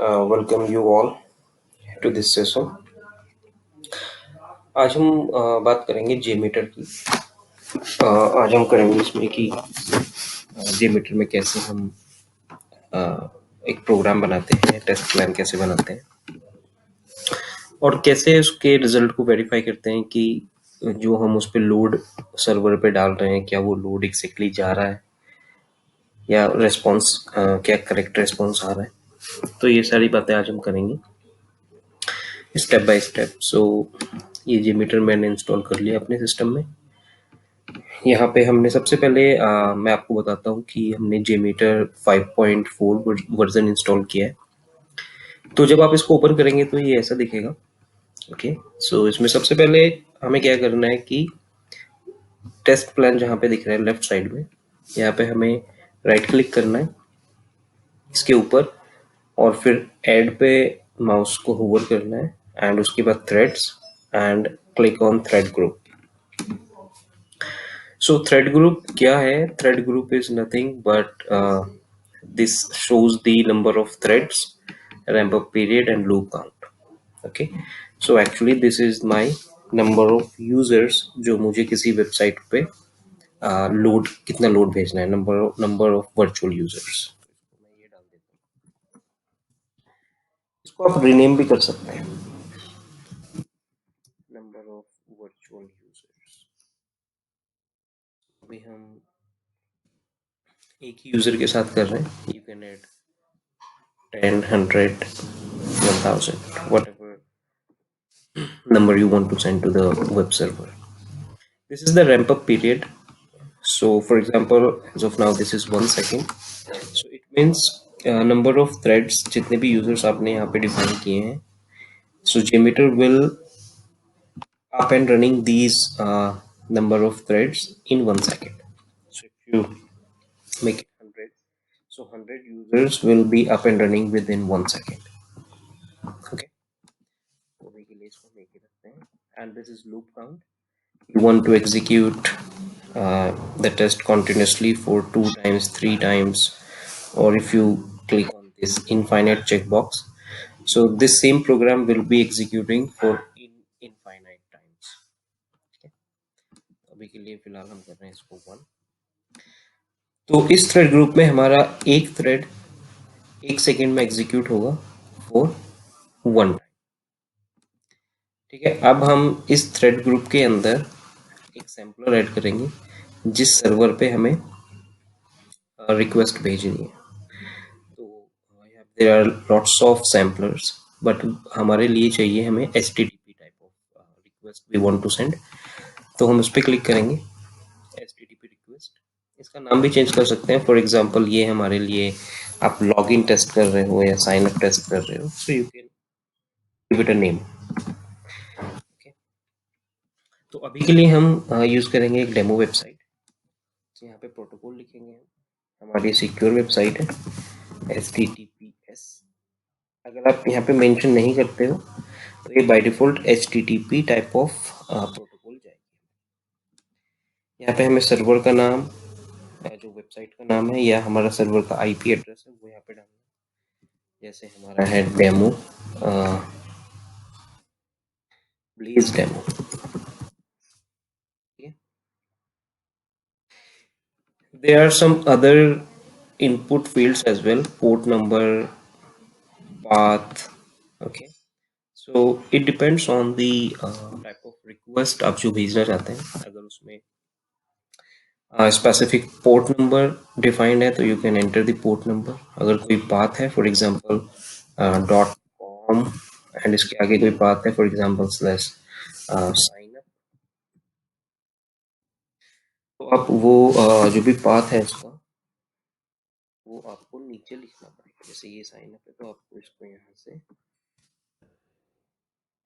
welcome you all to this session. आज हम बात करेंगे जेमीटर की। आज हम करेंगे इसमें कि जेमीटर में कैसे हम अ, एक प्रोग्राम बनाते हैं, टेस्ट प्लान कैसे बनाते हैं और कैसे उसके रिजल्ट को वेरीफाई करते हैं कि जो हम उस पर लोड सर्वर पे डाल रहे हैं क्या वो लोड एग्जैक्टली जा रहा है या रेस्पॉन्स क्या करेक्ट रेस्पॉन्स आ रहा है। तो ये सारी बातें आज हम करेंगे स्टेप बाय स्टेप। सो ये जेमीटर मैंने इंस्टॉल कर लिया अपने सिस्टम में। यहाँ पे हमने सबसे पहले मैं आपको बताता हूँ कि हमने JMeter 5.4 वर्जन इंस्टॉल किया है। तो जब आप इसको ओपन करेंगे तो ये ऐसा दिखेगा। ओके, सो इसमें सबसे पहले हमें क्या करना है कि टेस्ट प्लान जहाँ पे दिख रहा है लेफ्ट साइड में, यहाँ पे हमें राइट क्लिक करना है इसके ऊपर और फिर ऐड पे माउस को होवर करना है एंड उसके बाद threads and click on thread group. So thread group क्या है? Thread group is nothing but this shows the number of threads, ramp up period and loop count. Okay, so actually this is my number of users जो मुझे किसी website पे load कितना load भेजना है, number of virtual users. मैं ये डाल देता हूँ, इसको आप रीनेम भी कर सकते हैं, नंबर ऑफ वर्चुअल यूजर्स। अभी हम एक ही यूजर के साथ कर रहे हैं। You can add 10, 100, 1000, whatever number you want to send to the web server. This is the ramp up period. So for example, as of now, this is 1 second. So it means number of threads जितने भी users आपने यहाँ पे define किए हैं. So JMeter will up and running these number of threads in 1 second. So if you make it 100, so 100 users will be up and running within 1 second. Okay. तो अभी के लिए इसको make it रखते हैं. And this is loop count. You want to execute the test continuously for 2 times, 3 times, or if you click on this infinite checkbox, so this same program will be executing for infinite times. Okay. अभी के लिए फिलहाल हम कर रहे हैं इसको 1। तो इस थ्रेड ग्रुप में हमारा एक थ्रेड 1 सेकेंड में एग्जीक्यूट होगा फॉर 1 टाइम। ठीक है, अब हम इस थ्रेड ग्रुप के अंदर एक सैम्पलर ऐड करेंगे जिस सर्वर पे हमें रिक्वेस्ट भेजनी है। तो there are lots of samplers, but हमारे लिए चाहिए हमें HTTP type of request we want to send. तो हम उस पर क्लिक करेंगे HTTP रिक्वेस्ट। इसका नाम भी चेंज कर सकते हैं। फॉर एग्जांपल ये हमारे लिए आप लॉगिन टेस्ट कर रहे हो या साइन अप टेस्ट कर रहे हो, so you can give it a name. तो अभी के लिए हम यूज करेंगे एक डेमो वेबसाइट। तो यहाँ पे प्रोटोकॉल लिखेंगे हम, हमारी सिक्योर वेबसाइट है HTTPS। अगर आप यहाँ पे मेंशन नहीं करते हो तो ये by default HTTP type of protocol जाएगी। यहाँ पे हमें सर्वर का नाम, जो वेबसाइट का नाम है या हमारा सर्वर का IP एड्रेस है वो यहाँ पे डालना है। जैसे हमारा है demo please demo. There are some other input fields as well, port number, path. Okay, so it depends on the type of request आप जो भेजना चाहते हैं। अगर उसमें स्पेसिफिक पोर्ट नंबर डिफाइंड है तो you can enter the port number. अगर कोई पाथ है, फॉर एग्जांपल .com एंड इसके आगे कोई पाथ है, for example slash sign up, तो आप वो जो भी पाथ है उसका वो आपको नीचे लिखना पड़ेगा। जैसे ये साइन अप है तो आपको इसको यहाँ से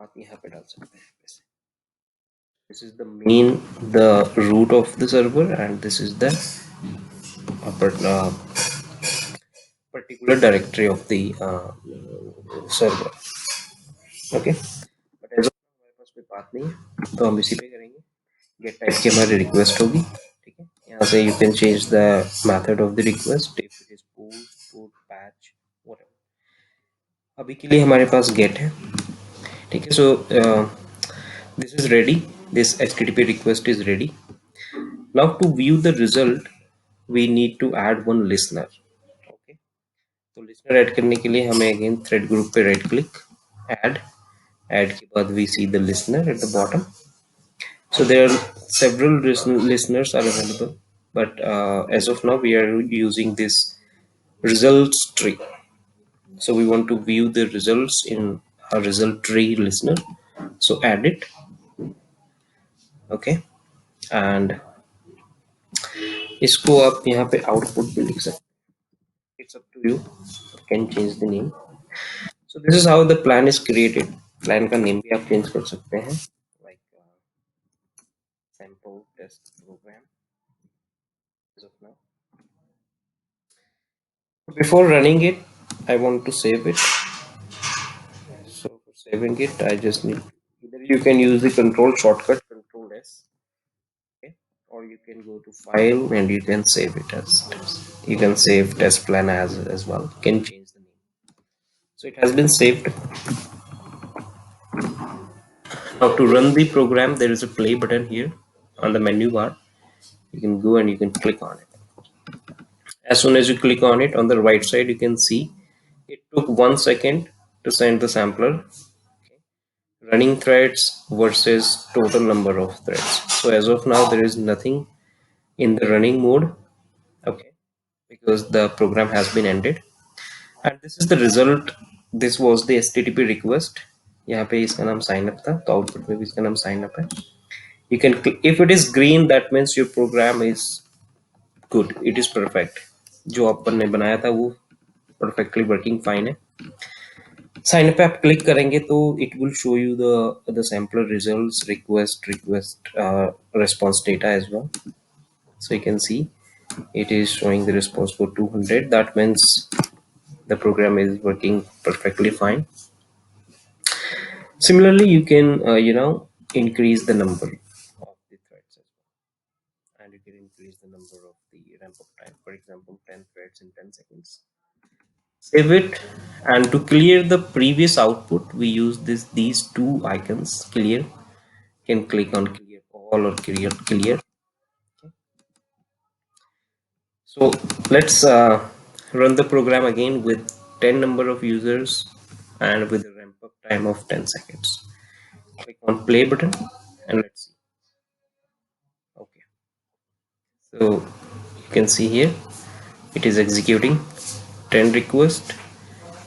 आप यहाँ पे डाल सकते हैं वैसे। This is the main, the root of the server, and this is the particular directory of the server. Okay, but as of now हमारे पास कोई बात नहीं है तो हम इसी पे करेंगे। गेट टाइप की हमारी रिक्वेस्ट होगी। ठीक है, यहाँ से you can change the method of the request, if it is post, put, patch, whatever. अभी के लिए हमारे पास गेट है, ठीक है। So this is ready, this http request is ready. Now to view the result we need to add one listener. Okay, तो listener add करने के लिए हमें अगेन थ्रेड ग्रुप पे राइट क्लिक, ऐड, ऐड के बाद we see the listener at the bottom. So there are several listeners are available, but as of now we are using this results tree. So we want to view the results in a result tree listener. So add it, okay, and इसको आप यहाँ पे output भी लिख सकते हैं. It's up to you. You can change the name. So this is how the plan is created. Plan का name भी आप change कर सकते हैं, like sample test program as of now. Before running it, I want to save it. So for saving it, I just need, either you can use the control shortcut, control S, okay, or you can go to file and you can save it as test. You can save test plan as well. You can change the name. So it has been saved. Now to run the program, there is a play button here on the menu bar. You can go and you can click on it. As soon as you click on it, on the right side, you can see it took 1 second to send the sampler. Running threads versus total number of threads. So as of now, there is nothing in the running mode, okay, because the program has been ended. And this is the result. This was the HTTP request. यहाँ पे इसका नाम sign up था, तो output में भी इसका नाम sign up है. You can click, if it is green, that means your program is good. It is perfect. जो अपन ने बनाया था वो perfectly working fine है. Sign up पे आप क्लिक करेंगे तो it will show you the sampler results, request response data as well. So you can see it is showing the response for 200. That means the program is working perfectly fine. Similarly, you can increase the number of the threads as well, and you can increase the number of the ramp up time. For example, 10 threads in 10 seconds. Save it, and to clear the previous output, we use these two icons. Clear. You can click on clear all or clear. So let's run the program again with 10 number of users and with a ramp up time of 10 seconds. Click on play button and let's see. Okay, so you can see here it is executing 10 requests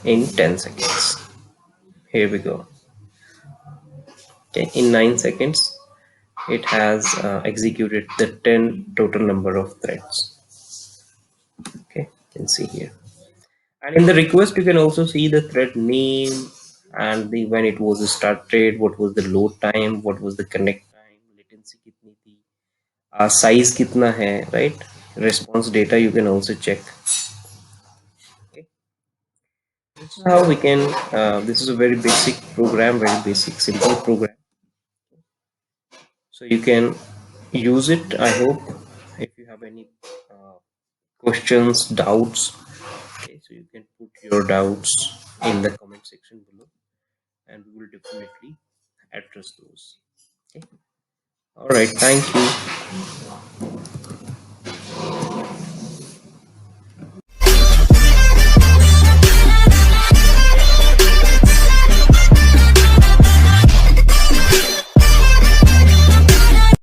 in 10 seconds. Here we go. Okay, in 9 seconds it has executed the 10 total number of threads. Okay, you can see here. And in the request, you can also see the thread name and the when it was started, what was the load time, what was the connect time, latency kitni thi, size kitna hai, right? Response data you can also check. Okay. This is how we can. This is a very basic program, very basic, simple program. So you can use it. I hope if you have any questions, doubts, okay, so you can put your doubts in the comment section below, and we will definitely address those. Okay. All right. Thank you.